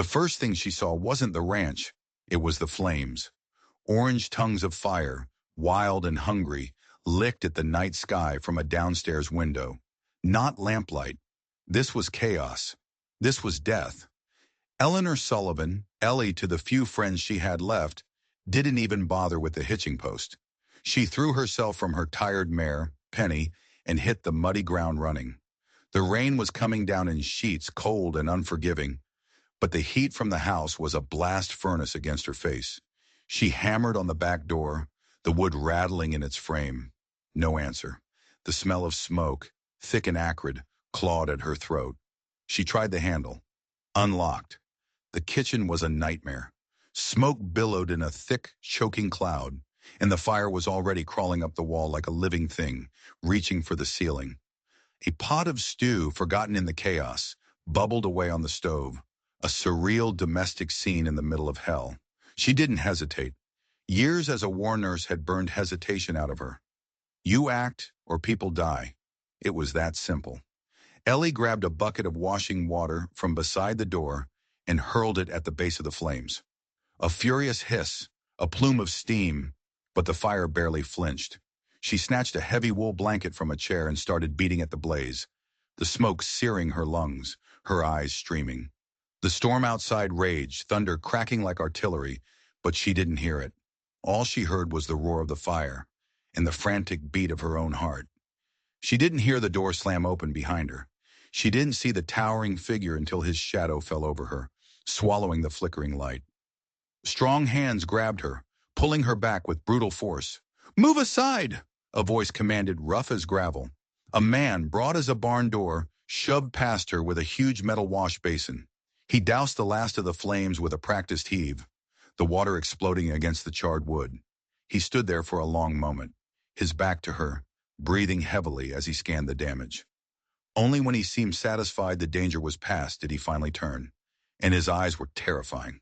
The first thing she saw wasn't the ranch, it was the flames. Orange tongues of fire, wild and hungry, licked at the night sky from a downstairs window. Not lamplight. This was chaos. This was death. Eleanor Sullivan, Ellie to the few friends she had left, didn't even bother with the hitching post. She threw herself from her tired mare, Penny, and hit the muddy ground running. The rain was coming down in sheets, cold and unforgiving, but the heat from the house was a blast furnace against her face. She hammered on the back door, the wood rattling in its frame. No answer. The smell of smoke, thick and acrid, clawed at her throat. She tried the handle. Unlocked. The kitchen was a nightmare. Smoke billowed in a thick, choking cloud, and the fire was already crawling up the wall like a living thing, reaching for the ceiling. A pot of stew, forgotten in the chaos, bubbled away on the stove, a surreal domestic scene in the middle of hell. She didn't hesitate. Years as a war nurse had burned hesitation out of her. You act, or people die. It was that simple. Ellie grabbed a bucket of washing water from beside the door and hurled it at the base of the flames. A furious hiss, a plume of steam, but the fire barely flinched. She snatched a heavy wool blanket from a chair and started beating at the blaze, the smoke searing her lungs, her eyes streaming. The storm outside raged, thunder cracking like artillery, but she didn't hear it. All she heard was the roar of the fire and the frantic beat of her own heart. She didn't hear the door slam open behind her. She didn't see the towering figure until his shadow fell over her, swallowing the flickering light. Strong hands grabbed her, pulling her back with brutal force. "Move aside!" a voice commanded, rough as gravel. A man, broad as a barn door, shoved past her with a huge metal wash basin. He doused the last of the flames with a practiced heave, the water exploding against the charred wood. He stood there for a long moment, his back to her, breathing heavily as he scanned the damage. Only when he seemed satisfied the danger was past did he finally turn, and his eyes were terrifying.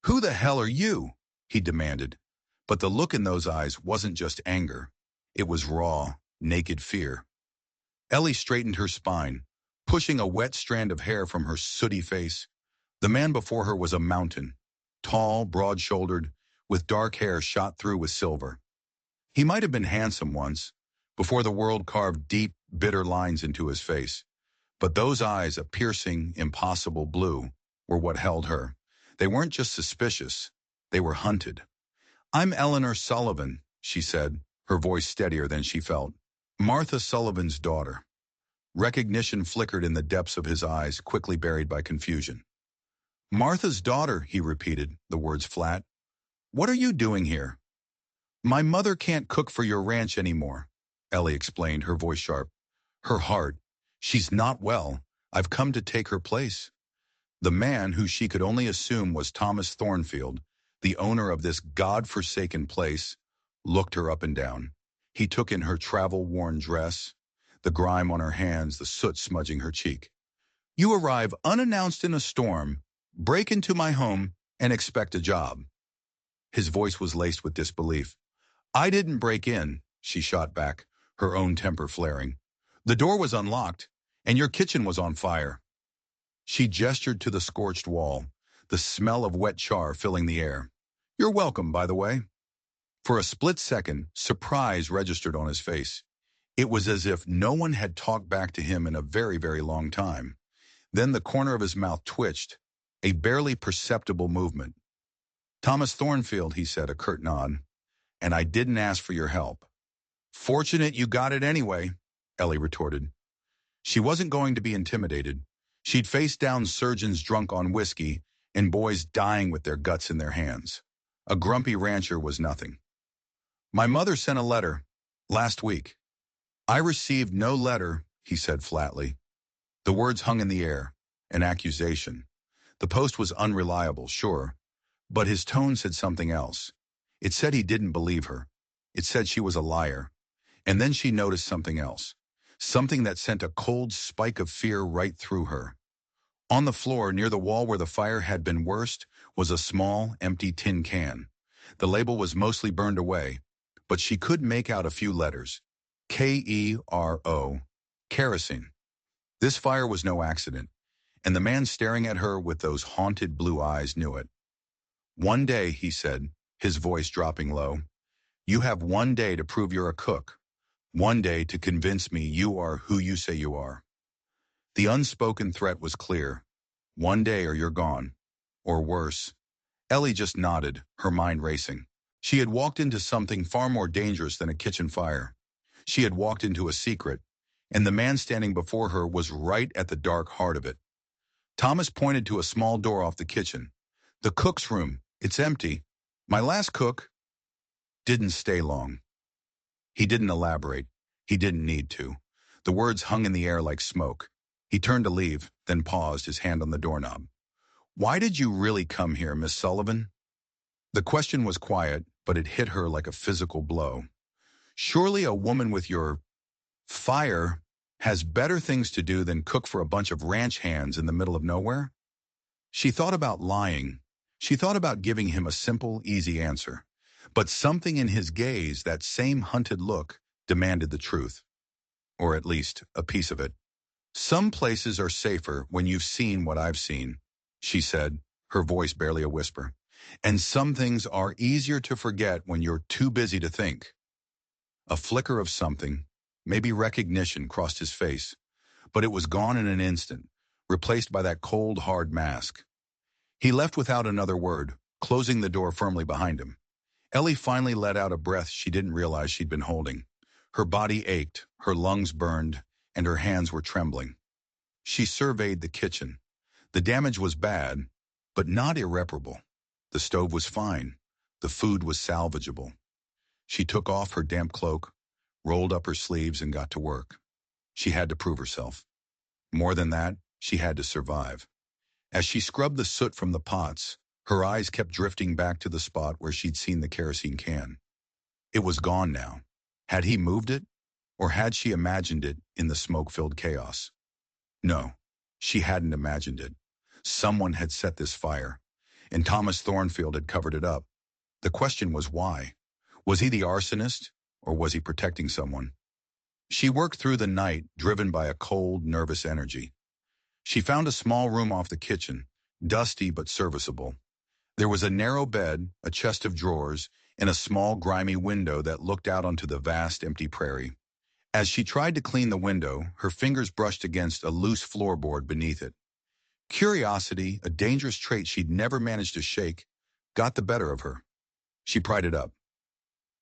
"Who the hell are you?" he demanded. But the look in those eyes wasn't just anger. It was raw, naked fear. Ellie straightened her spine, pushing a wet strand of hair from her sooty face. The man before her was a mountain, tall, broad-shouldered, with dark hair shot through with silver. He might have been handsome once, before the world carved deep, bitter lines into his face. But those eyes, a piercing, impossible blue, were what held her. They weren't just suspicious, they were hunted. "I'm Eleanor Sullivan," she said, her voice steadier than she felt. "Martha Sullivan's daughter." Recognition flickered in the depths of his eyes, quickly buried by confusion. "Martha's daughter," he repeated, the words flat. "What are you doing here?" "My mother can't cook for your ranch anymore," Ellie explained, her voice sharp. Her heart. "She's not well. I've come to take her place." The man, who she could only assume was Thomas Thornfield, the owner of this God-forsaken place, looked her up and down. He took in her travel-worn dress, the grime on her hands, the soot smudging her cheek. "You arrive unannounced in a storm, break into my home, and expect a job." His voice was laced with disbelief. "I didn't break in," she shot back, her own temper flaring. "The door was unlocked, and your kitchen was on fire." She gestured to the scorched wall, the smell of wet char filling the air. "You're welcome, by the way." For a split second, surprise registered on his face. It was as if no one had talked back to him in a very, very long time. Then the corner of his mouth twitched, a barely perceptible movement. "Thomas Thornfield," he said, a curt nod. "And I didn't ask for your help." "Fortunate you got it anyway," Ellie retorted. She wasn't going to be intimidated. She'd faced down surgeons drunk on whiskey and boys dying with their guts in their hands. A grumpy rancher was nothing. "My mother sent a letter last week." "I received no letter," he said flatly. The words hung in the air, an accusation. The post was unreliable, sure, but his tone said something else. It said he didn't believe her. It said she was a liar. And then she noticed something else, something that sent a cold spike of fear right through her. On the floor, near the wall where the fire had been worst, was a small, empty tin can. The label was mostly burned away, but she could make out a few letters. Kero, kerosene. This fire was no accident. and the man staring at her with those haunted blue eyes knew it. "One day," he said, his voice dropping low, "you have one day to prove you're a cook. One day to convince me you are who you say you are." The unspoken threat was clear. One day or you're gone. Or worse. Ellie just nodded, her mind racing. She had walked into something far more dangerous than a kitchen fire. She had walked into a secret, and the man standing before her was right at the dark heart of it. Thomas pointed to a small door off the kitchen. "The cook's room. It's empty. My last cook didn't stay long." He didn't elaborate. He didn't need to. The words hung in the air like smoke. He turned to leave, then paused, his hand on the doorknob. "Why did you really come here, Miss Sullivan?" The question was quiet, but it hit her like a physical blow. Surely a woman with your fire has better things to do than cook for a bunch of ranch hands in the middle of nowhere? She thought about lying. She thought about giving him a simple, easy answer. But something in his gaze, that same hunted look, demanded the truth. Or at least, a piece of it. "Some places are safer when you've seen what I've seen," she said, her voice barely a whisper. "And some things are easier to forget when you're too busy to think." A flicker of something, maybe recognition, crossed his face, but it was gone in an instant, replaced by that cold, hard mask. He left without another word, closing the door firmly behind him. Ellie finally let out a breath she didn't realize she'd been holding. Her body ached, her lungs burned, and her hands were trembling. She surveyed the kitchen. The damage was bad, but not irreparable. The stove was fine. The food was salvageable. She took off her damp cloak, rolled up her sleeves, and got to work. She had to prove herself. More than that, she had to survive. As she scrubbed the soot from the pots, her eyes kept drifting back to the spot where she'd seen the kerosene can. It was gone now. Had he moved it? Or had she imagined it in the smoke-filled chaos? No, she hadn't imagined it. Someone had set this fire, and Thomas Thornfield had covered it up. The question was why? Was he the arsonist, or was he protecting someone? She worked through the night, driven by a cold, nervous energy. She found a small room off the kitchen, dusty but serviceable. There was a narrow bed, a chest of drawers, and a small, grimy window that looked out onto the vast, empty prairie. As she tried to clean the window, her fingers brushed against a loose floorboard beneath it. Curiosity, a dangerous trait she'd never managed to shake, got the better of her. She pried it up.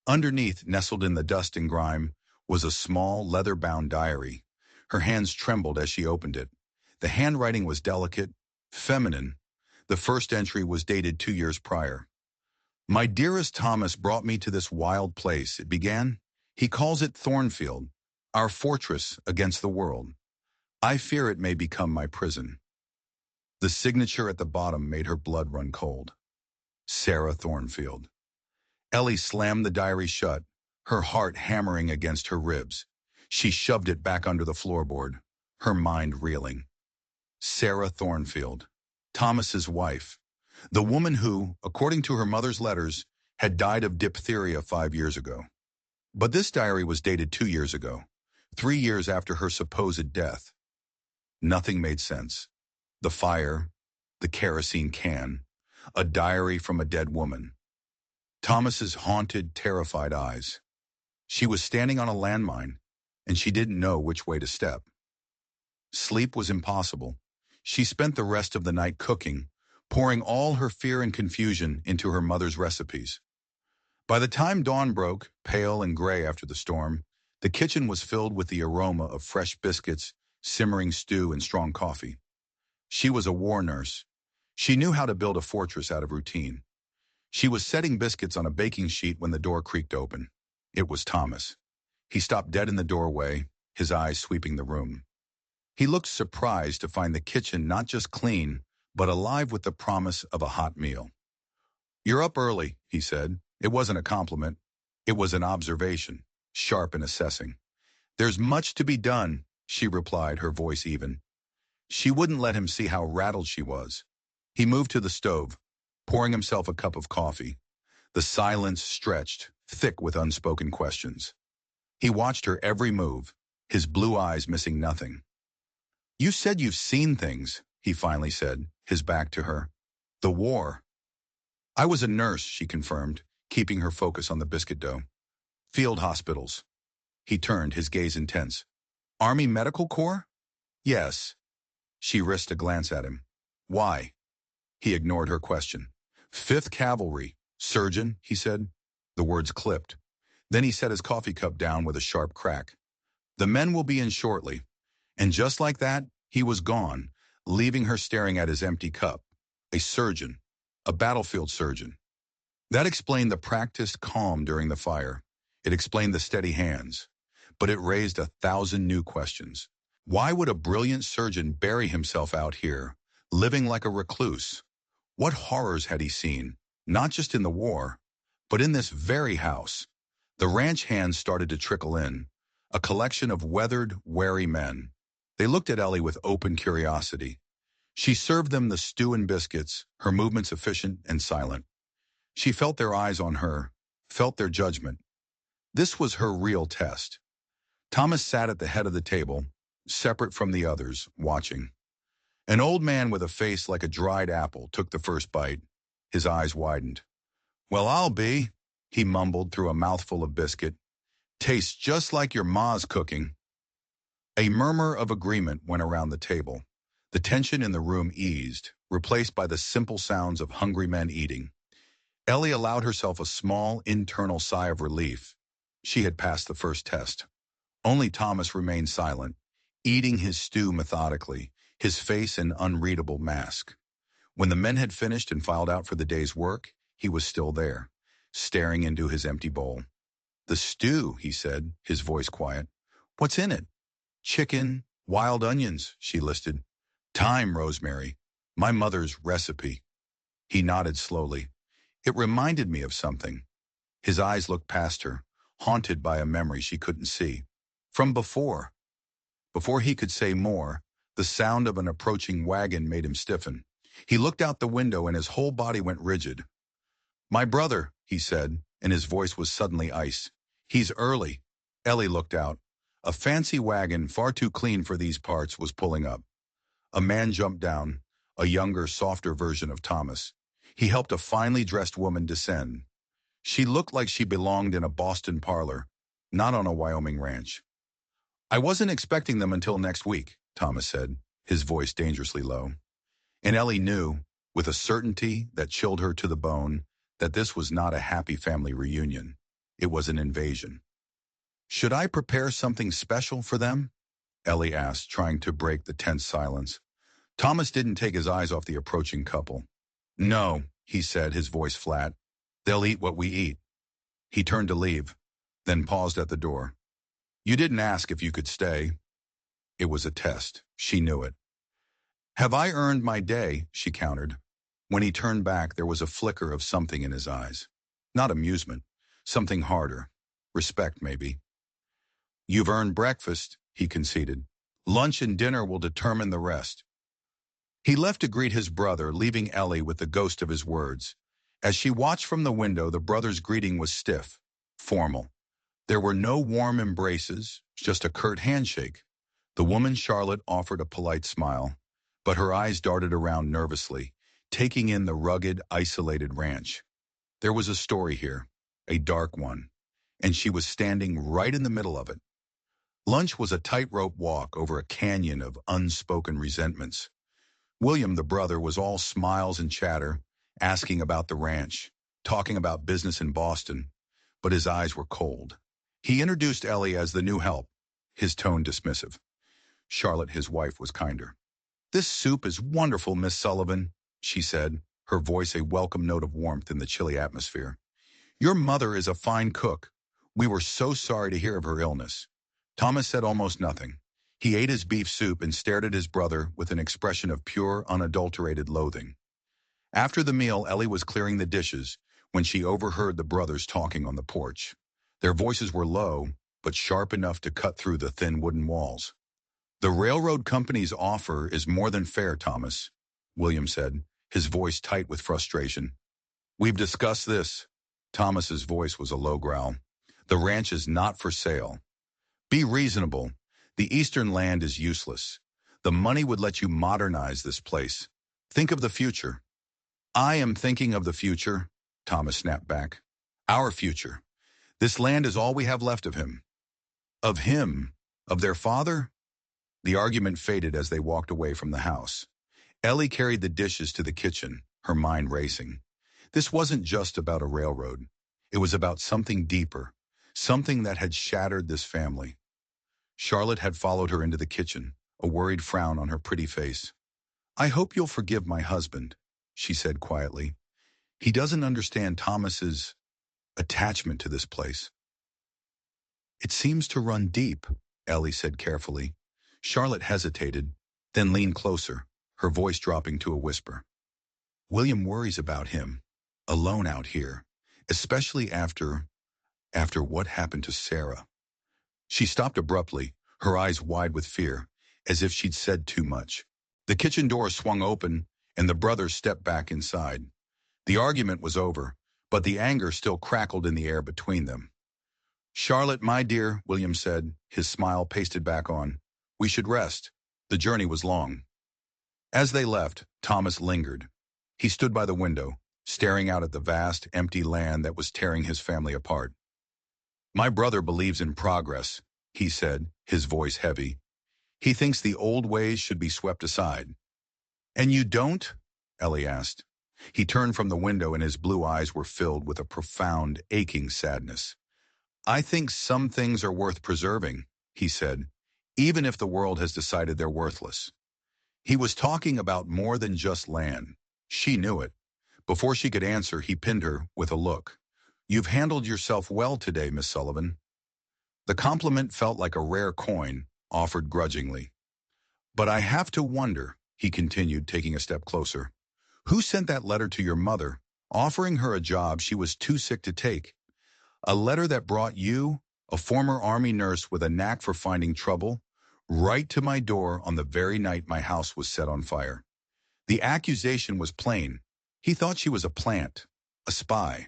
Underneath, nestled in the dust and grime, was a small, leather-bound diary. Her hands trembled as she opened it. The handwriting was delicate, feminine. The first entry was dated 2 years prior. "My dearest Thomas brought me to this wild place," it began. "He calls it Thornfield, our fortress against the world. I fear it may become my prison." The signature at the bottom made her blood run cold. Sarah Thornfield. Ellie slammed the diary shut, her heart hammering against her ribs. She shoved it back under the floorboard, her mind reeling. Sarah Thornfield, Thomas's wife, the woman who, according to her mother's letters, had died of diphtheria 5 years ago. But this diary was dated 2 years ago, 3 years after her supposed death. Nothing made sense. The fire, the kerosene can, a diary from a dead woman. Thomas's haunted, terrified eyes. She was standing on a landmine, and she didn't know which way to step. Sleep was impossible. She spent the rest of the night cooking, pouring all her fear and confusion into her mother's recipes. By the time dawn broke, pale and gray after the storm, the kitchen was filled with the aroma of fresh biscuits, simmering stew, and strong coffee. She was a war nurse. She knew how to build a fortress out of routine. She was setting biscuits on a baking sheet when the door creaked open. It was Thomas. He stopped dead in the doorway, his eyes sweeping the room. He looked surprised to find the kitchen not just clean, but alive with the promise of a hot meal. "You're up early," he said. It wasn't a compliment. It was an observation, sharp and assessing. "There's much to be done," she replied, her voice even. She wouldn't let him see how rattled she was. He moved to the stove, pouring himself a cup of coffee. The silence stretched, thick with unspoken questions. He watched her every move, his blue eyes missing nothing. "You said you've seen things," he finally said, his back to her. The war. I was a nurse, she confirmed, keeping her focus on the biscuit dough. Field hospitals. He turned, his gaze intense. Army Medical Corps? Yes. She risked a glance at him. Why? He ignored her question. 5th Cavalry. Surgeon, he said. The words clipped. Then he set his coffee cup down with a sharp crack. The men will be in shortly. And just like that, he was gone, leaving her staring at his empty cup. A surgeon. A battlefield surgeon. That explained the practiced calm during the fire. It explained the steady hands. But it raised 1,000 new questions. Why would a brilliant surgeon bury himself out here, living like a recluse? What horrors had he seen, not just in the war, but in this very house? The ranch hands started to trickle in, a collection of weathered, wary men. They looked at Ellie with open curiosity. She served them the stew and biscuits, her movements efficient and silent. She felt their eyes on her, felt their judgment. This was her real test. Thomas sat at the head of the table, separate from the others, watching. An old man with a face like a dried apple took the first bite. His eyes widened. Well, I'll be, he mumbled through a mouthful of biscuit. Tastes just like your ma's cooking. A murmur of agreement went around the table. The tension in the room eased, replaced by the simple sounds of hungry men eating. Ellie allowed herself a small, internal sigh of relief. She had passed the first test. Only Thomas remained silent, eating his stew methodically, his face an unreadable mask. When the men had finished and filed out for the day's work, he was still there, staring into his empty bowl. The stew, he said, his voice quiet. What's in it? Chicken, wild onions, she listed. Thyme, rosemary. My mother's recipe. He nodded slowly. It reminded me of something. His eyes looked past her, haunted by a memory she couldn't see. From before. Before he could say more, the sound of an approaching wagon made him stiffen. He looked out the window and his whole body went rigid. My brother, he said, and his voice was suddenly ice. He's early. Ellie looked out. A fancy wagon, far too clean for these parts, was pulling up. A man jumped down, a younger, softer version of Thomas. He helped a finely dressed woman descend. She looked like she belonged in a Boston parlor, not on a Wyoming ranch. I wasn't expecting them until next week, Thomas said, his voice dangerously low. And Ellie knew, with a certainty that chilled her to the bone, that this was not a happy family reunion. It was an invasion. Should I prepare something special for them? Ellie asked, trying to break the tense silence. Thomas didn't take his eyes off the approaching couple. No, he said, his voice flat. They'll eat what we eat. He turned to leave, then paused at the door. You didn't ask if you could stay. It was a test. She knew it. Have I earned my day? She countered. When he turned back, there was a flicker of something in his eyes. Not amusement. Something harder. Respect, maybe. You've earned breakfast, he conceded. Lunch and dinner will determine the rest. He left to greet his brother, leaving Ellie with the ghost of his words. As she watched from the window, the brother's greeting was stiff, formal. There were no warm embraces, just a curt handshake. The woman Charlotte offered a polite smile, but her eyes darted around nervously, taking in the rugged, isolated ranch. There was a story here, a dark one, and she was standing right in the middle of it. Lunch was a tightrope walk over a canyon of unspoken resentments. William, the brother, was all smiles and chatter, asking about the ranch, talking about business in Boston, but his eyes were cold. He introduced Ellie as the new help, his tone dismissive. Charlotte, his wife, was kinder. This soup is wonderful, Miss Sullivan, she said, her voice a welcome note of warmth in the chilly atmosphere. Your mother is a fine cook. We were so sorry to hear of her illness. Thomas said almost nothing. He ate his beef soup and stared at his brother with an expression of pure, unadulterated loathing. After the meal, Ellie was clearing the dishes when she overheard the brothers talking on the porch. Their voices were low, but sharp enough to cut through the thin wooden walls. The railroad company's offer is more than fair, Thomas, William said, his voice tight with frustration. We've discussed this. Thomas's voice was a low growl. The ranch is not for sale. Be reasonable. The eastern land is useless. The money would let you modernize this place. Think of the future. I am thinking of the future, Thomas snapped back. Our future. This land is all we have left of him. Of him? Of their father? The argument faded as they walked away from the house. Ellie carried the dishes to the kitchen, her mind racing. This wasn't just about a railroad. It was about something deeper, something that had shattered this family. Charlotte had followed her into the kitchen, a worried frown on her pretty face. I hope you'll forgive my husband, she said quietly. He doesn't understand Thomas's attachment to this place. It seems to run deep, Ellie said carefully. Charlotte hesitated, then leaned closer, her voice dropping to a whisper. William worries about him, alone out here, especially after what happened to Sarah. She stopped abruptly, her eyes wide with fear, as if she'd said too much. The kitchen door swung open, and the brothers stepped back inside. The argument was over, but the anger still crackled in the air between them. Charlotte, my dear, William said, his smile pasted back on. We should rest. The journey was long. As they left, Thomas lingered. He stood by the window, staring out at the vast, empty land that was tearing his family apart. My brother believes in progress, he said, his voice heavy. He thinks the old ways should be swept aside. And you don't? Ellie asked. He turned from the window and his blue eyes were filled with a profound, aching sadness. I think some things are worth preserving, he said, even if the world has decided they're worthless. He was talking about more than just land. She knew it. Before she could answer, he pinned her with a look. You've handled yourself well today, Miss Sullivan. The compliment felt like a rare coin, offered grudgingly. But I have to wonder, he continued, taking a step closer. Who sent that letter to your mother, offering her a job she was too sick to take? A letter that brought you, a former Army nurse with a knack for finding trouble, right to my door on the very night my house was set on fire. The accusation was plain. He thought she was a plant, a spy.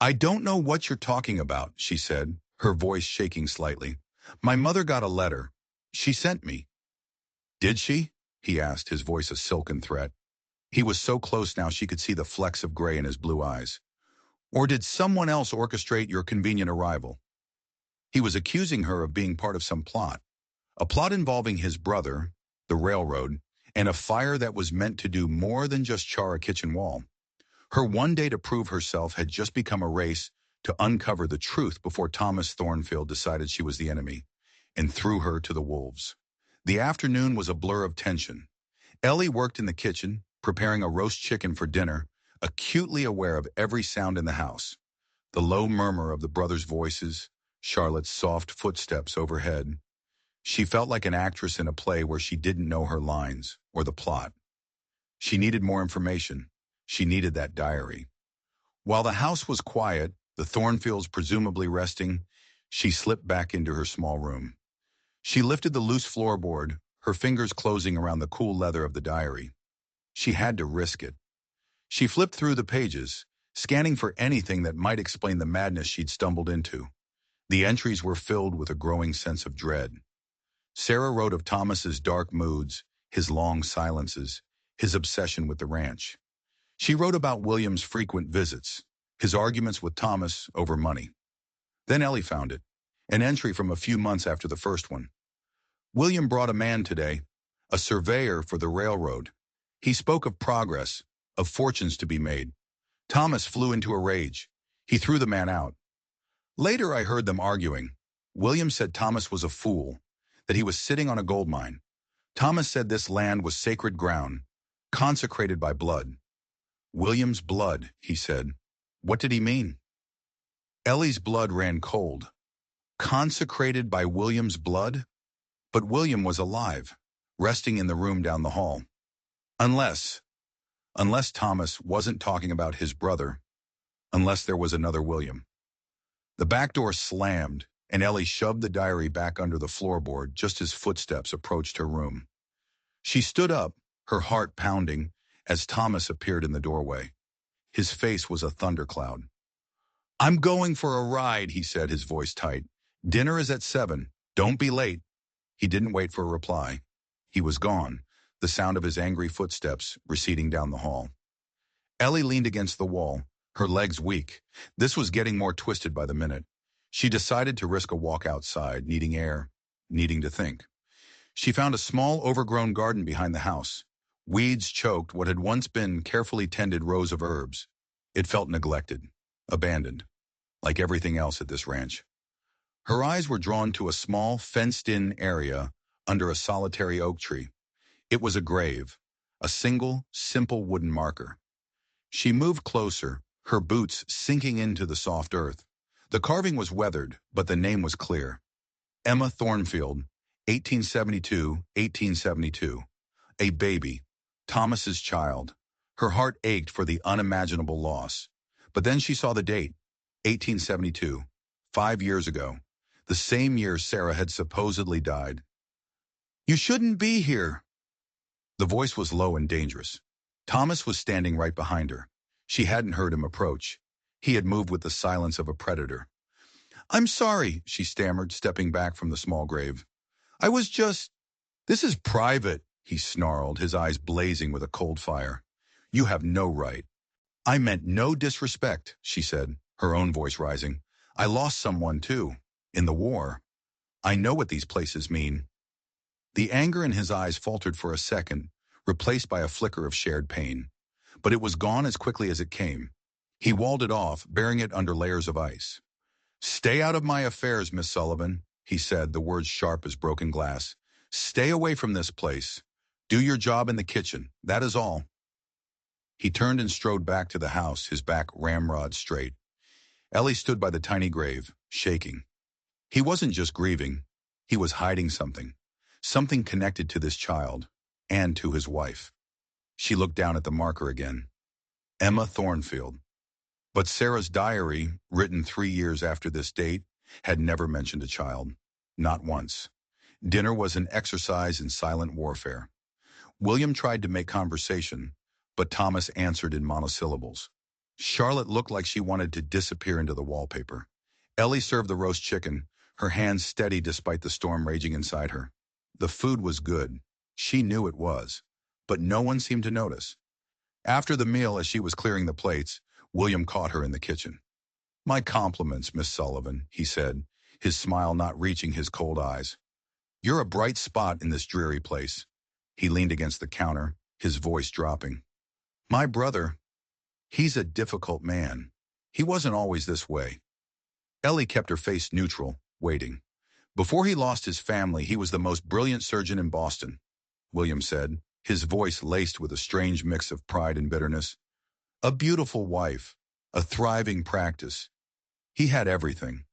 I don't know what you're talking about, she said, her voice shaking slightly. My mother got a letter. She sent me. Did she? He asked, his voice a silken threat. He was so close now she could see the flecks of gray in his blue eyes. Or did someone else orchestrate your convenient arrival? He was accusing her of being part of some plot. A plot involving his brother, the railroad, and a fire that was meant to do more than just char a kitchen wall. Her one day to prove herself had just become a race to uncover the truth before Thomas Thornfield decided she was the enemy and threw her to the wolves. The afternoon was a blur of tension. Ellie worked in the kitchen, preparing a roast chicken for dinner, acutely aware of every sound in the house. The low murmur of the brothers' voices, Charlotte's soft footsteps overhead. She felt like an actress in a play where she didn't know her lines or the plot. She needed more information. She needed that diary. While the house was quiet, the Thornfields presumably resting, she slipped back into her small room. She lifted the loose floorboard, her fingers closing around the cool leather of the diary. She had to risk it. She flipped through the pages, scanning for anything that might explain the madness she'd stumbled into. The entries were filled with a growing sense of dread. Sarah wrote of Thomas's dark moods, his long silences, his obsession with the ranch. She wrote about William's frequent visits, his arguments with Thomas over money. Then Ellie found it, an entry from a few months after the first one. William brought a man today, a surveyor for the railroad. He spoke of progress, of fortunes to be made. Thomas flew into a rage. He threw the man out. Later I heard them arguing. William said Thomas was a fool, that he was sitting on a gold mine. Thomas said this land was sacred ground, consecrated by blood. William's blood, he said. What did he mean? Ellie's blood ran cold. Consecrated by William's blood? But William was alive, resting in the room down the hall. Unless Thomas wasn't talking about his brother, unless there was another William. The back door slammed, and Ellie shoved the diary back under the floorboard just as footsteps approached her room. She stood up, her heart pounding, as Thomas appeared in the doorway. His face was a thundercloud. I'm going for a ride, he said, his voice tight. Dinner is at 7. Don't be late. He didn't wait for a reply. He was gone, the sound of his angry footsteps receding down the hall. Ellie leaned against the wall, her legs weak. This was getting more twisted by the minute. She decided to risk a walk outside, needing air, needing to think. She found a small, overgrown garden behind the house. Weeds choked what had once been carefully tended rows of herbs. It felt neglected, abandoned, like everything else at this ranch. Her eyes were drawn to a small, fenced-in area under a solitary oak tree. It was a grave, a single, simple wooden marker. She moved closer, her boots sinking into the soft earth. The carving was weathered, but the name was clear. Emma Thornfield, 1872-1872. A baby, Thomas's child. Her heart ached for the unimaginable loss. But then she saw the date, 1872, 5 years ago, the same year Sarah had supposedly died. "You shouldn't be here." The voice was low and dangerous. Thomas was standing right behind her. She hadn't heard him approach. He had moved with the silence of a predator. "I'm sorry," she stammered, stepping back from the small grave. "I was just—" "This is private," he snarled, his eyes blazing with a cold fire. "You have no right." "I meant no disrespect," she said, her own voice rising. "I lost someone, too, in the war. I know what these places mean." The anger in his eyes faltered for a second, replaced by a flicker of shared pain. But it was gone as quickly as it came. He walled it off, burying it under layers of ice. "Stay out of my affairs, Miss Sullivan," he said, the words sharp as broken glass. "Stay away from this place. Do your job in the kitchen, that is all." He turned and strode back to the house, his back ramrod straight. Ellie stood by the tiny grave, shaking. He wasn't just grieving. He was hiding something. Something connected to this child, and to his wife. She looked down at the marker again. Emma Thornfield. But Sarah's diary, written 3 years after this date, had never mentioned a child. Not once. Dinner was an exercise in silent warfare. William tried to make conversation, but Thomas answered in monosyllables. Charlotte looked like she wanted to disappear into the wallpaper. Ellie served the roast chicken, her hands steady despite the storm raging inside her. The food was good. She knew it was. But no one seemed to notice. After the meal, as she was clearing the plates, William caught her in the kitchen. "My compliments, Miss Sullivan," he said, his smile not reaching his cold eyes. "You're a bright spot in this dreary place." He leaned against the counter, his voice dropping. "My brother, he's a difficult man. He wasn't always this way." Ellie kept her face neutral, waiting. "Before he lost his family, he was the most brilliant surgeon in Boston," William said, his voice laced with a strange mix of pride and bitterness. "A beautiful wife, a thriving practice. He had everything."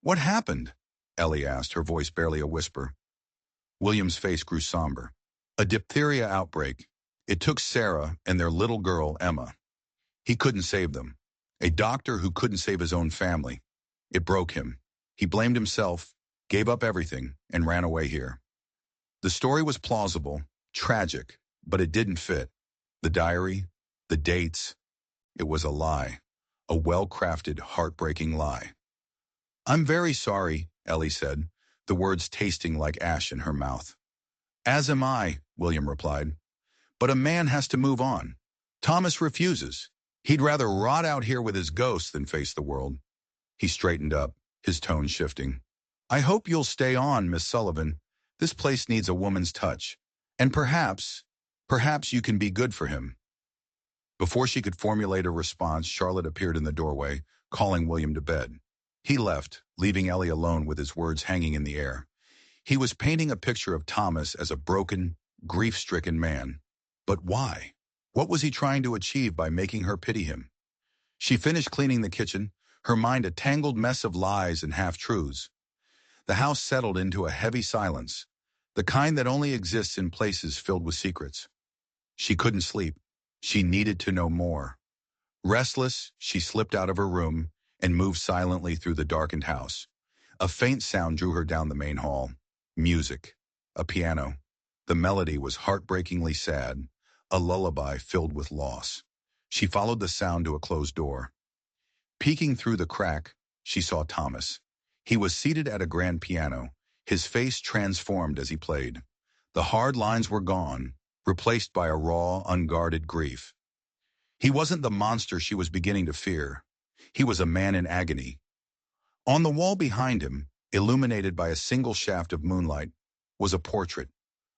"What happened?" Ellie asked, her voice barely a whisper. William's face grew somber. "A diphtheria outbreak. It took Sarah and their little girl, Emma. He couldn't save them. A doctor who couldn't save his own family. It broke him. He blamed himself, gave up everything, and ran away here." The story was plausible, tragic, but it didn't fit. The diary, the dates, it was a lie. A well-crafted, heartbreaking lie. "I'm very sorry," Ellie said, the words tasting like ash in her mouth. "As am I," William replied. "But a man has to move on. Thomas refuses. He'd rather rot out here with his ghost than face the world." He straightened up, his tone shifting. "I hope you'll stay on, Miss Sullivan. This place needs a woman's touch. And perhaps you can be good for him." Before she could formulate a response, Charlotte appeared in the doorway, calling William to bed. He left, leaving Ellie alone with his words hanging in the air. He was painting a picture of Thomas as a broken, grief-stricken man. But why? What was he trying to achieve by making her pity him? She finished cleaning the kitchen, her mind a tangled mess of lies and half-truths. The house settled into a heavy silence, the kind that only exists in places filled with secrets. She couldn't sleep. She needed to know more. Restless, she slipped out of her room and moved silently through the darkened house. A faint sound drew her down the main hall. Music. A piano. The melody was heartbreakingly sad, a lullaby filled with loss. She followed the sound to a closed door. Peeking through the crack, she saw Thomas. He was seated at a grand piano, his face transformed as he played. The hard lines were gone, replaced by a raw, unguarded grief. He wasn't the monster she was beginning to fear. He was a man in agony. On the wall behind him, illuminated by a single shaft of moonlight, was a portrait.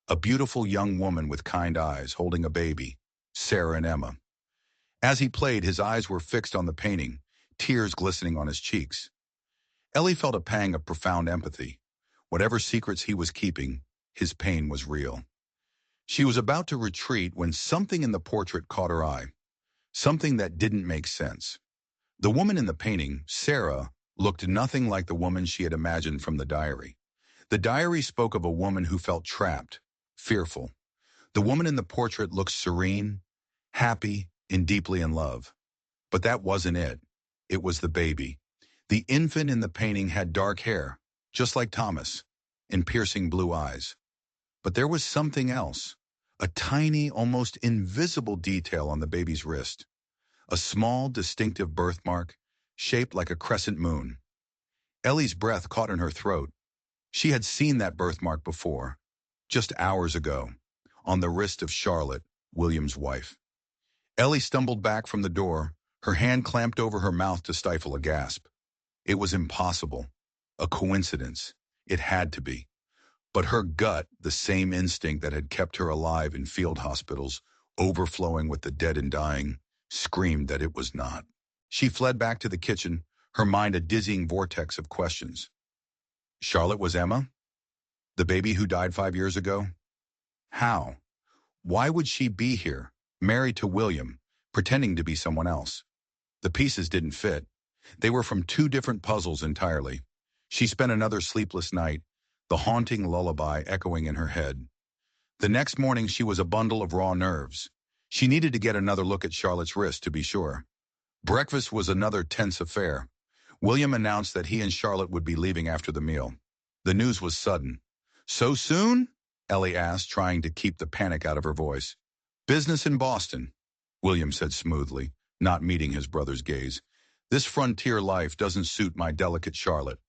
A beautiful young woman with kind eyes holding a baby, Sarah and Emma. As he played, his eyes were fixed on the painting, tears glistening on his cheeks. Ellie felt a pang of profound empathy. Whatever secrets he was keeping, his pain was real. She was about to retreat when something in the portrait caught her eye. Something that didn't make sense. The woman in the painting, Sarah, looked nothing like the woman she had imagined from the diary. The diary spoke of a woman who felt trapped, fearful. The woman in the portrait looked serene, happy, and deeply in love. But that wasn't it. It was the baby. The infant in the painting had dark hair, just like Thomas, and piercing blue eyes. But there was something else. A tiny, almost invisible detail on the baby's wrist. A small, distinctive birthmark, shaped like a crescent moon. Ellie's breath caught in her throat. She had seen that birthmark before, just hours ago, on the wrist of Charlotte, William's wife. Ellie stumbled back from the door, her hand clamped over her mouth to stifle a gasp. It was impossible. A coincidence. It had to be. But her gut, the same instinct that had kept her alive in field hospitals, overflowing with the dead and dying, screamed that it was not. She fled back to the kitchen, her mind a dizzying vortex of questions. Charlotte was Emma? The baby who died 5 years ago? How? Why would she be here, married to William, pretending to be someone else? The pieces didn't fit. They were from two different puzzles entirely. She spent another sleepless night, the haunting lullaby echoing in her head. The next morning she was a bundle of raw nerves. She needed to get another look at Charlotte's wrist to be sure. Breakfast was another tense affair. William announced that he and Charlotte would be leaving after the meal. The news was sudden. So soon? Ellie asked, trying to keep the panic out of her voice. Business in Boston, William said smoothly, not meeting his brother's gaze. This frontier life doesn't suit my delicate Charlotte.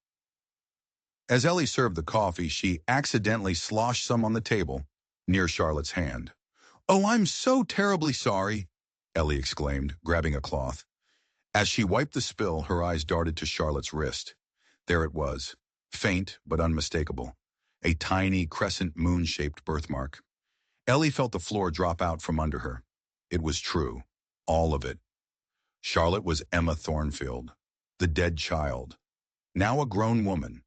As Ellie served the coffee, she accidentally sloshed some on the table, near Charlotte's hand. "Oh, I'm so terribly sorry," Ellie exclaimed, grabbing a cloth. As she wiped the spill, her eyes darted to Charlotte's wrist. There it was, faint but unmistakable, a tiny crescent moon-shaped birthmark. Ellie felt the floor drop out from under her. It was true, all of it. Charlotte was Emma Thornfield, the dead child, now a grown woman,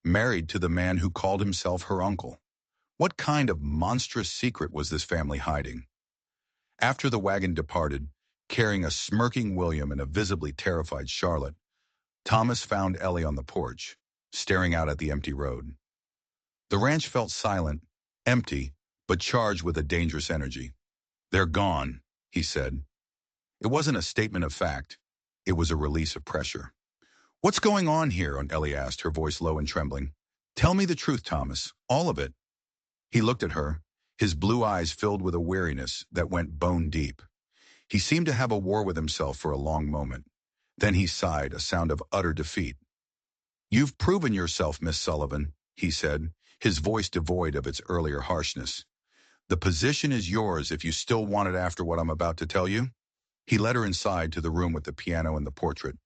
married to the man who called himself her uncle. What kind of monstrous secret was this family hiding? After the wagon departed, carrying a smirking William and a visibly terrified Charlotte, Thomas found Ellie on the porch, staring out at the empty road. The ranch felt silent, empty, but charged with a dangerous energy. "They're gone," he said. It wasn't a statement of fact. It was a release of pressure. "What's going on here?" Ellie asked, her voice low and trembling. "Tell me the truth, Thomas, all of it." He looked at her, his blue eyes filled with a weariness that went bone deep. He seemed to have a war with himself for a long moment. Then he sighed, a sound of utter defeat. "You've proven yourself, Miss Sullivan," he said, his voice devoid of its earlier harshness. "The position is yours if you still want it after what I'm about to tell you." He led her inside to the room with the piano and the portrait.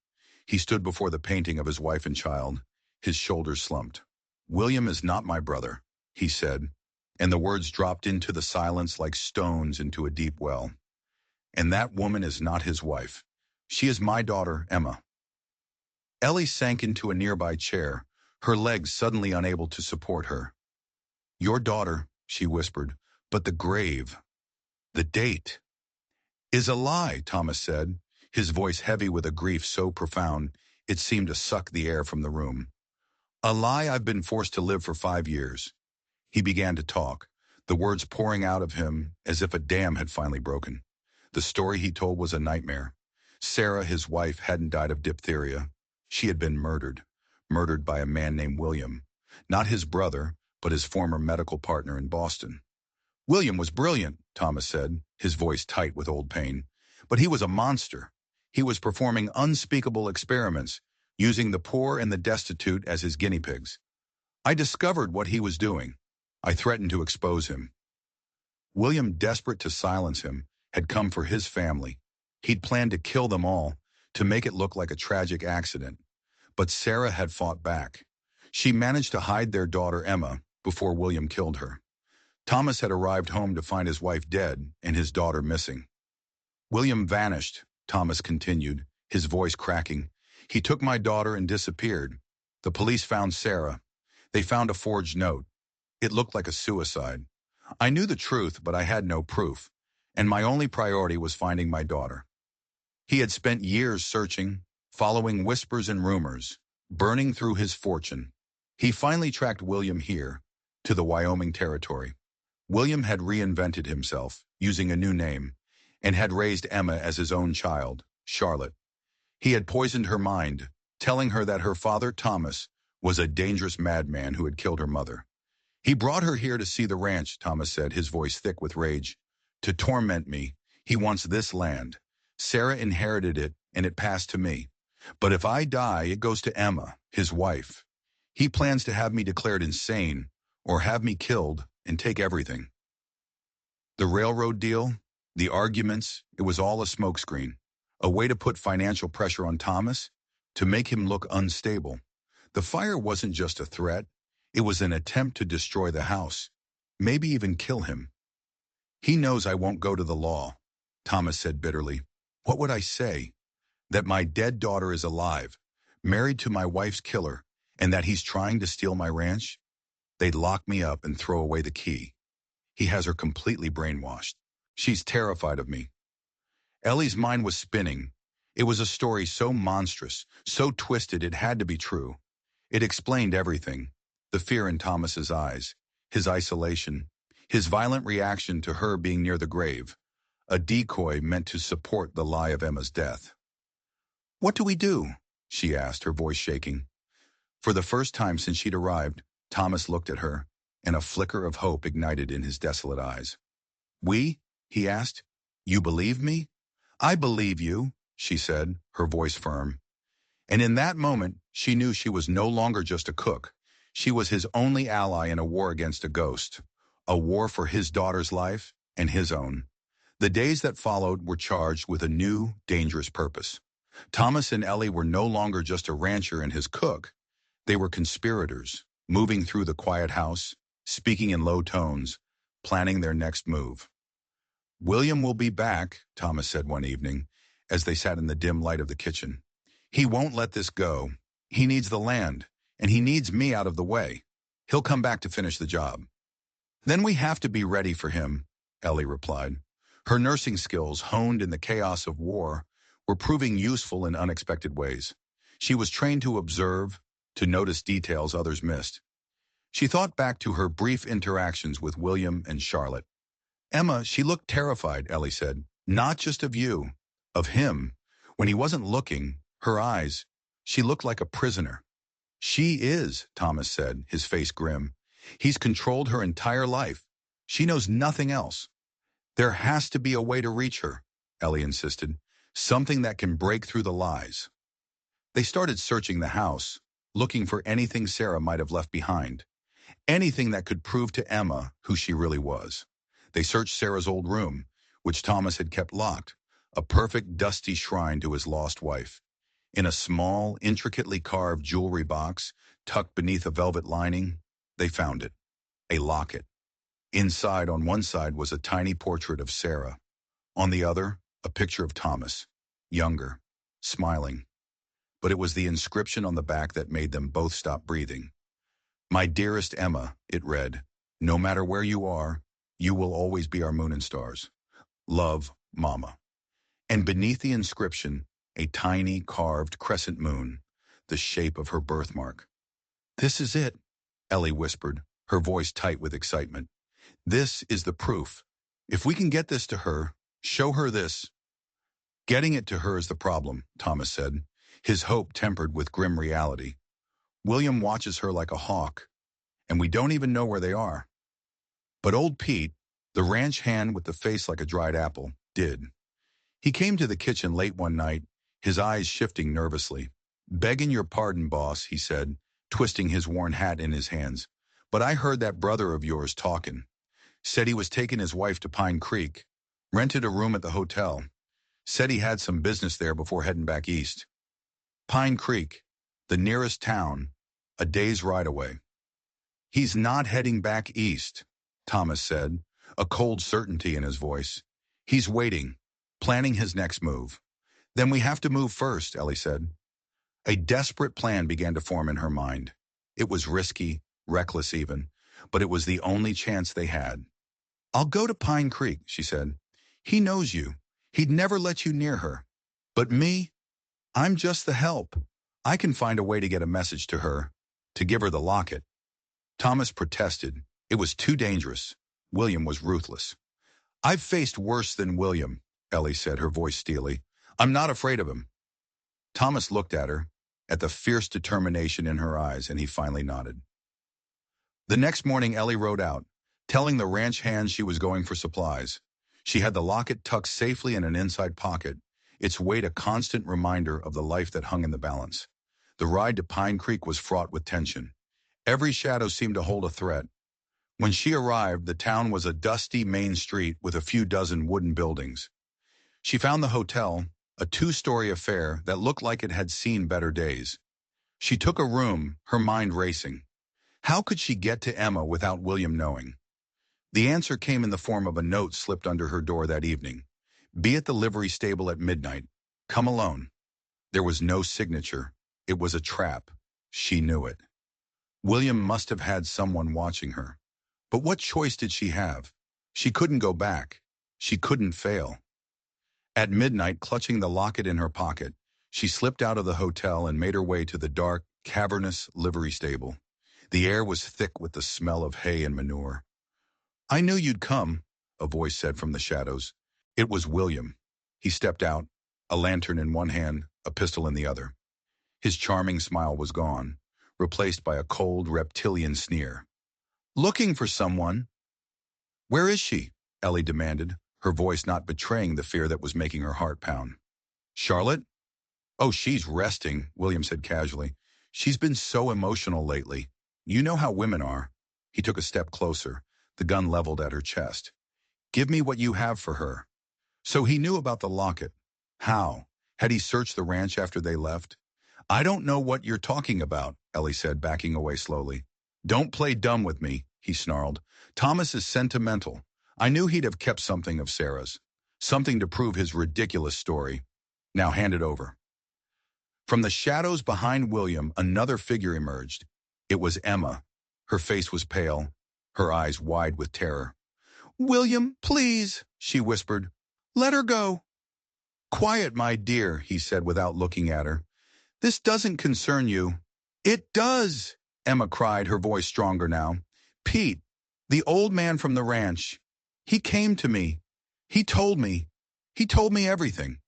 He stood before the painting of his wife and child, his shoulders slumped. "William is not my brother," he said, and the words dropped into the silence like stones into a deep well. "And that woman is not his wife. She is my daughter, Emma." Ellie sank into a nearby chair, her legs suddenly unable to support her. "Your daughter," she whispered, "but the grave, the date." "Is a lie," Thomas said, his voice heavy with a grief so profound it seemed to suck the air from the room. "A lie I've been forced to live for 5 years. He began to talk, the words pouring out of him as if a dam had finally broken. The story he told was a nightmare. Sarah, his wife, hadn't died of diphtheria. She had been murdered by a man named William. Not his brother, but his former medical partner in Boston. "William was brilliant," Thomas said, his voice tight with old pain. "But he was a monster. He was performing unspeakable experiments, using the poor and the destitute as his guinea pigs. I discovered what he was doing. I threatened to expose him. William, desperate to silence him, had come for his family. He'd planned to kill them all, to make it look like a tragic accident. But Sarah had fought back. She managed to hide their daughter Emma before William killed her. Thomas had arrived home to find his wife dead and his daughter missing. William vanished, Thomas continued, his voice cracking. He took my daughter and disappeared. The police found Sarah. They found a forged note. It looked like a suicide. I knew the truth, but I had no proof, and my only priority was finding my daughter. He had spent years searching, following whispers and rumors, burning through his fortune. He finally tracked William here, to the Wyoming territory. William had reinvented himself, using a new name, and had raised Emma as his own child, Charlotte. He had poisoned her mind, telling her that her father, Thomas, was a dangerous madman who had killed her mother. He brought her here to see the ranch, Thomas said, his voice thick with rage. To torment me. He wants this land. Sarah inherited it, and it passed to me. But if I die, it goes to Emma, his wife. He plans to have me declared insane, or have me killed, and take everything. The railroad deal, the arguments, it was all a smokescreen. A way to put financial pressure on Thomas, to make him look unstable. The fire wasn't just a threat. It was an attempt to destroy the house, maybe even kill him. He knows I won't go to the law, Thomas said bitterly. What would I say? That my dead daughter is alive, married to my wife's killer, and that he's trying to steal my ranch? They'd lock me up and throw away the key. He has her completely brainwashed. She's terrified of me. Ellie's mind was spinning. It was a story so monstrous, so twisted it had to be true. It explained everything. The fear in Thomas's eyes, his isolation, his violent reaction to her being near the grave, a decoy meant to support the lie of Emma's death. What do we do? She asked, her voice shaking. For the first time since she'd arrived, Thomas looked at her, and a flicker of hope ignited in his desolate eyes. We? He asked. You believe me? I believe you, she said, her voice firm. And in that moment, she knew she was no longer just a cook. She was his only ally in a war against a ghost, a war for his daughter's life and his own. The days that followed were charged with a new, dangerous purpose. Thomas and Ellie were no longer just a rancher and his cook. They were conspirators, moving through the quiet house, speaking in low tones, planning their next move. William will be back, Thomas said one evening, as they sat in the dim light of the kitchen. He won't let this go. He needs the land, and he needs me out of the way. He'll come back to finish the job. Then we have to be ready for him, Ellie replied. Her nursing skills, honed in the chaos of war, were proving useful in unexpected ways. She was trained to observe, to notice details others missed. She thought back to her brief interactions with William and Charlotte. Emma, she looked terrified, Ellie said. Not just of you, of him. When he wasn't looking, her eyes, she looked like a prisoner. She is, Thomas said, his face grim. He's controlled her entire life. She knows nothing else. There has to be a way to reach her, Ellie insisted. Something that can break through the lies. They started searching the house, looking for anything Sarah might have left behind. Anything that could prove to Emma who she really was. They searched Sarah's old room, which Thomas had kept locked, a perfect dusty shrine to his lost wife. In a small, intricately carved jewelry box, tucked beneath a velvet lining, they found it. A locket. Inside, on one side, was a tiny portrait of Sarah. On the other, a picture of Thomas, younger, smiling. But it was the inscription on the back that made them both stop breathing. My dearest Emma, it read, no matter where you are, you will always be our moon and stars. Love, Mama. And beneath the inscription, a tiny carved crescent moon, the shape of her birthmark. This is it, Ellie whispered, her voice tight with excitement. This is the proof. If we can get this to her, show her this. Getting it to her is the problem, Thomas said, his hope tempered with grim reality. William watches her like a hawk, and we don't even know where they are. But old Pete, the ranch hand with the face like a dried apple, did. He came to the kitchen late one night, his eyes shifting nervously. Begging your pardon, boss, he said, twisting his worn hat in his hands. But I heard that brother of yours talking. Said he was taking his wife to Pine Creek. Rented a room at the hotel. Said he had some business there before heading back east. Pine Creek, the nearest town, a day's ride away. He's not heading back east, Thomas said, a cold certainty in his voice. He's waiting, planning his next move. Then we have to move first, Ellie said. A desperate plan began to form in her mind. It was risky, reckless even, but it was the only chance they had. I'll go to Pine Creek, she said. He knows you. He'd never let you near her. But me? I'm just the help. I can find a way to get a message to her, to give her the locket. Thomas protested. It was too dangerous. William was ruthless. I've faced worse than William, Ellie said, her voice steely. I'm not afraid of him. Thomas looked at her, at the fierce determination in her eyes, and he finally nodded. The next morning, Ellie rode out, telling the ranch hands she was going for supplies. She had the locket tucked safely in an inside pocket, its weight a constant reminder of the life that hung in the balance. The ride to Pine Creek was fraught with tension. Every shadow seemed to hold a threat. When she arrived, the town was a dusty main street with a few dozen wooden buildings. She found the hotel, a two-story affair that looked like it had seen better days. She took a room, her mind racing. How could she get to Emma without William knowing? The answer came in the form of a note slipped under her door that evening. Be at the livery stable at midnight. Come alone. There was no signature. It was a trap. She knew it. William must have had someone watching her. But what choice did she have? She couldn't go back. She couldn't fail. At midnight, clutching the locket in her pocket, she slipped out of the hotel and made her way to the dark, cavernous livery stable. The air was thick with the smell of hay and manure. I knew you'd come, a voice said from the shadows. It was William. He stepped out, a lantern in one hand, a pistol in the other. His charming smile was gone, replaced by a cold, reptilian sneer. Looking for someone? Where is she? Ellie demanded, her voice not betraying the fear that was making her heart pound. Charlotte? Oh, she's resting, William said casually. She's been so emotional lately. You know how women are. He took a step closer, the gun leveled at her chest. Give me what you have for her. So he knew about the locket. How? Had he searched the ranch after they left? I don't know what you're talking about, Ellie said, backing away slowly. Don't play dumb with me, he snarled. Thomas is sentimental. I knew he'd have kept something of Sarah's. Something to prove his ridiculous story. Now hand it over. From the shadows behind William, another figure emerged. It was Emma. Her face was pale, her eyes wide with terror. William, please, she whispered. Let her go. Quiet, my dear, he said without looking at her. This doesn't concern you. It does, Emma cried, her voice stronger now. Pete, the old man from the ranch, he came to me. He told me everything.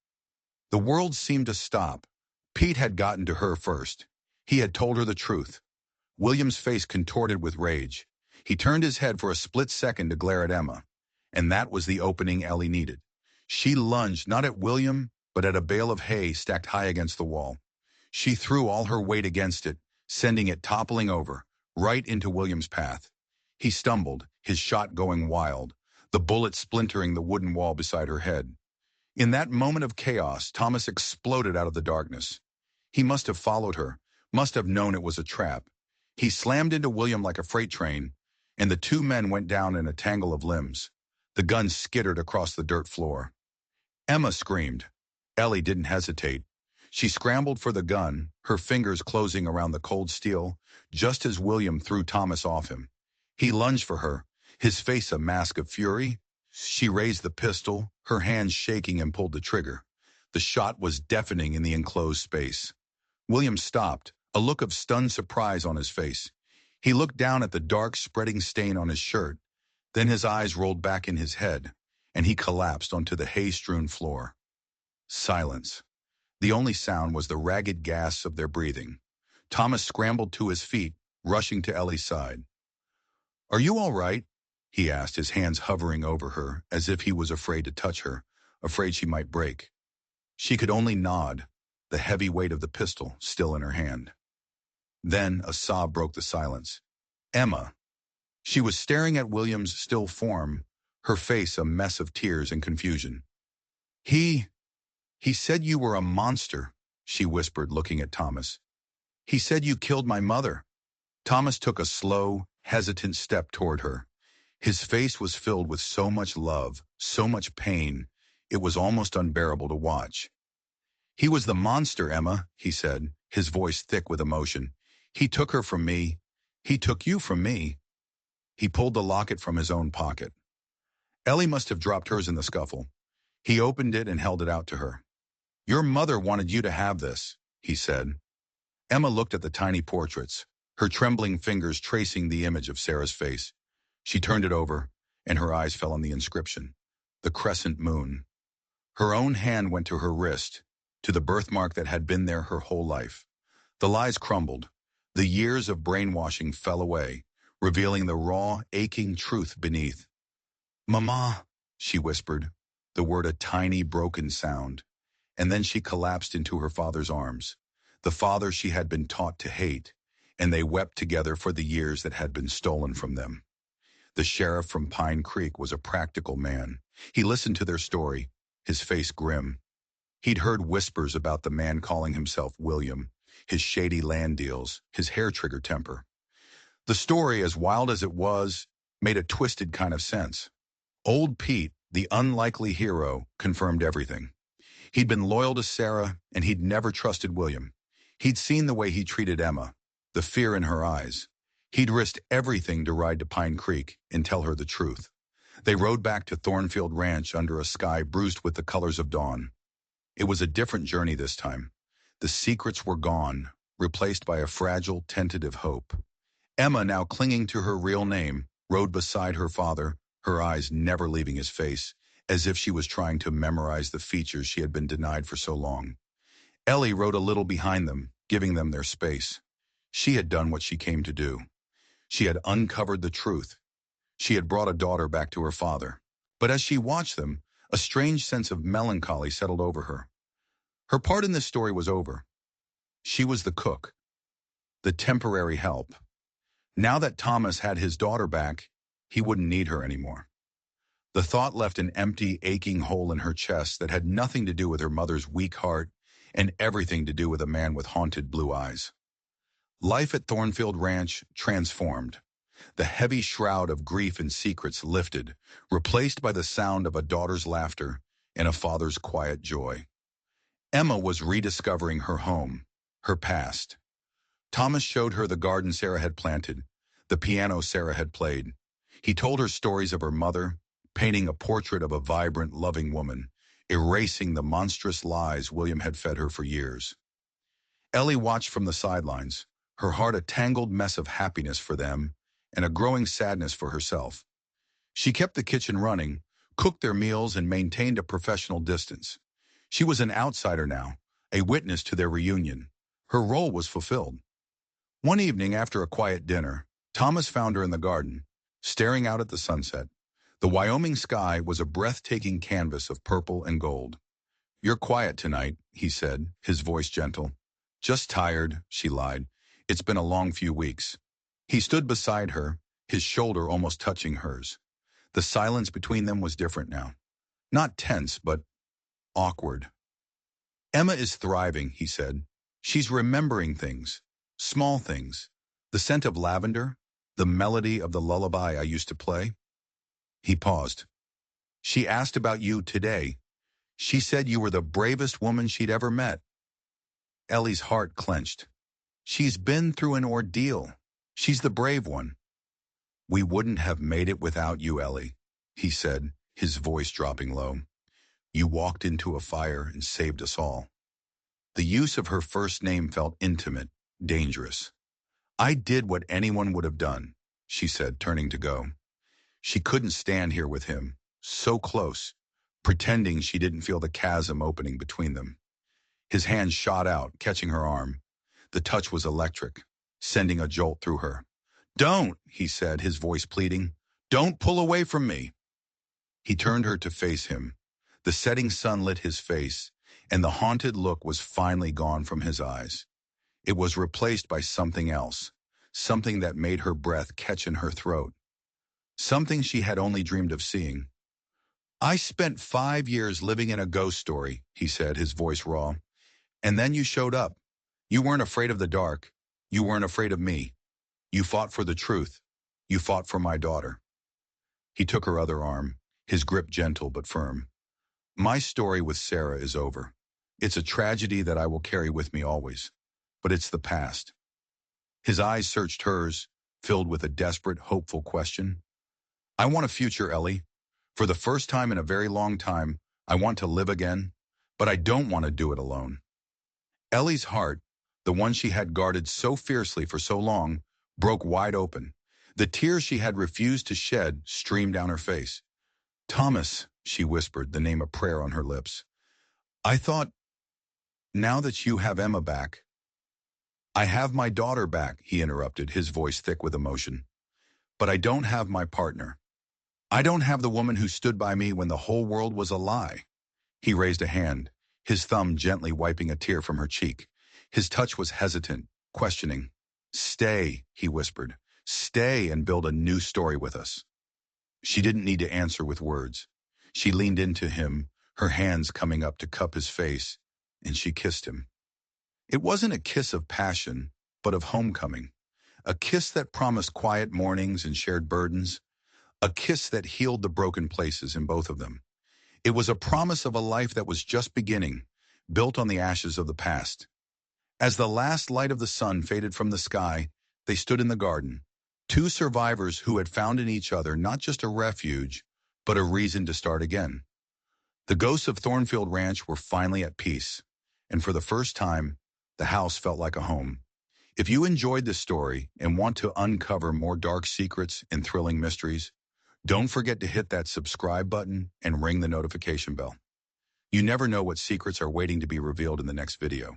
The world seemed to stop. Pete had gotten to her first. He had told her the truth. William's face contorted with rage. He turned his head for a split second to glare at Emma. And that was the opening Ellie needed. She lunged not at William, but at a bale of hay stacked high against the wall. She threw all her weight against it, sending it toppling over, right into William's path. He stumbled, his shot going wild, the bullet splintering the wooden wall beside her head. In that moment of chaos, Thomas exploded out of the darkness. He must have followed her, must have known it was a trap. He slammed into William like a freight train, and the two men went down in a tangle of limbs. The gun skittered across the dirt floor. Emma screamed. Ellie didn't hesitate. She scrambled for the gun, her fingers closing around the cold steel, just as William threw Thomas off him. He lunged for her, his face a mask of fury. She raised the pistol, her hands shaking, and pulled the trigger. The shot was deafening in the enclosed space. William stopped, a look of stunned surprise on his face. He looked down at the dark, spreading stain on his shirt. Then his eyes rolled back in his head, and he collapsed onto the hay-strewn floor. Silence. The only sound was the ragged gasps of their breathing. Thomas scrambled to his feet, rushing to Ellie's side. Are you all right? He asked, his hands hovering over her, as if he was afraid to touch her, afraid she might break. She could only nod, the heavy weight of the pistol still in her hand. Then a sob broke the silence. Emma, She was staring at William's still form, her face a mess of tears and confusion. He, he said you were a monster, she whispered, looking at Thomas. He said you killed my mother. Thomas took a slow, hesitant step toward her. His face was filled with so much love, so much pain, it was almost unbearable to watch. He was the monster, Emma, he said, his voice thick with emotion. He took her from me. He took you from me. He pulled the locket from his own pocket. Ellie must have dropped hers in the scuffle. He opened it and held it out to her. Your mother wanted you to have this, he said. Emma looked at the tiny portraits, her trembling fingers tracing the image of Sarah's face. She turned it over, and her eyes fell on the inscription, the crescent moon. Her own hand went to her wrist, to the birthmark that had been there her whole life. The lies crumbled. The years of brainwashing fell away, revealing the raw, aching truth beneath. Mama, she whispered, the word a tiny, broken sound. And then she collapsed into her father's arms, the father she had been taught to hate, and they wept together for the years that had been stolen from them. The sheriff from Pine Creek was a practical man. He listened to their story, his face grim. He'd heard whispers about the man calling himself William, his shady land deals, his hair-trigger temper. The story, as wild as it was, made a twisted kind of sense. Old Pete, the unlikely hero, confirmed everything. He'd been loyal to Sarah, and he'd never trusted William. He'd seen the way he treated Emma, the fear in her eyes. He'd risked everything to ride to Pine Creek and tell her the truth. They rode back to Thornfield Ranch under a sky bruised with the colors of dawn. It was a different journey this time. The secrets were gone, replaced by a fragile, tentative hope. Emma, now clinging to her real name, rode beside her father, her eyes never leaving his face, as if she was trying to memorize the features she had been denied for so long. Ellie rode a little behind them, giving them their space. She had done what she came to do. She had uncovered the truth. She had brought a daughter back to her father. But as she watched them, a strange sense of melancholy settled over her. Her part in this story was over. She was the cook, the temporary help. Now that Thomas had his daughter back, he wouldn't need her anymore. The thought left an empty, aching hole in her chest that had nothing to do with her mother's weak heart and everything to do with a man with haunted blue eyes. Life at Thornfield Ranch transformed. The heavy shroud of grief and secrets lifted, replaced by the sound of a daughter's laughter and a father's quiet joy. Emma was rediscovering her home, her past. Thomas showed her the garden Sarah had planted, the piano Sarah had played. He told her stories of her mother, painting a portrait of a vibrant, loving woman, erasing the monstrous lies William had fed her for years. Ellie watched from the sidelines, her heart a tangled mess of happiness for them and a growing sadness for herself. She kept the kitchen running, cooked their meals, and maintained a professional distance. She was an outsider now, a witness to their reunion. Her role was fulfilled. One evening after a quiet dinner, Thomas found her in the garden, staring out at the sunset. The Wyoming sky was a breathtaking canvas of purple and gold. You're quiet tonight, he said, his voice gentle. Just tired, she lied. It's been a long few weeks. He stood beside her, his shoulder almost touching hers. The silence between them was different now. Not tense, but awkward. Emma is thriving, he said. She's remembering things, small things. The scent of lavender, the melody of the lullaby I used to play. He paused. She asked about you today. She said you were the bravest woman she'd ever met. Ellie's heart clenched. She's been through an ordeal. She's the brave one. We wouldn't have made it without you, Ellie, he said, his voice dropping low. You walked into a fire and saved us all. The use of her first name felt intimate, dangerous. I did what anyone would have done, she said, turning to go. She couldn't stand here with him, so close, pretending she didn't feel the chasm opening between them. His hand shot out, catching her arm. The touch was electric, sending a jolt through her. Don't, he said, his voice pleading. Don't pull away from me. He turned her to face him. The setting sun lit his face, and the haunted look was finally gone from his eyes. It was replaced by something else, something that made her breath catch in her throat. something she had only dreamed of seeing. I spent 5 years living in a ghost story, he said, his voice raw. And then you showed up. You weren't afraid of the dark. You weren't afraid of me. You fought for the truth. You fought for my daughter. He took her other arm, his grip gentle but firm. My story with Sarah is over. It's a tragedy that I will carry with me always. But it's the past. His eyes searched hers, filled with a desperate, hopeful question. I want a future, Ellie. For the first time in a very long time, I want to live again, but I don't want to do it alone. Ellie's heart, the one she had guarded so fiercely for so long, broke wide open. The tears she had refused to shed streamed down her face. Thomas, she whispered, the name a prayer on her lips. I thought, now that you have Emma back. I have my daughter back, he interrupted, his voice thick with emotion. But I don't have my partner. I don't have the woman who stood by me when the whole world was a lie. He raised a hand, his thumb gently wiping a tear from her cheek. His touch was hesitant, questioning. Stay, he whispered. Stay and build a new story with us. She didn't need to answer with words. She leaned into him, her hands coming up to cup his face, and she kissed him. It wasn't a kiss of passion, but of homecoming. A kiss that promised quiet mornings and shared burdens. A kiss that healed the broken places in both of them. It was a promise of a life that was just beginning, built on the ashes of the past. As the last light of the sun faded from the sky, they stood in the garden, two survivors who had found in each other not just a refuge, but a reason to start again. The ghosts of Thornfield Ranch were finally at peace, and for the first time, the house felt like a home. If you enjoyed this story and want to uncover more dark secrets and thrilling mysteries, don't forget to hit that subscribe button and ring the notification bell. You never know what secrets are waiting to be revealed in the next video.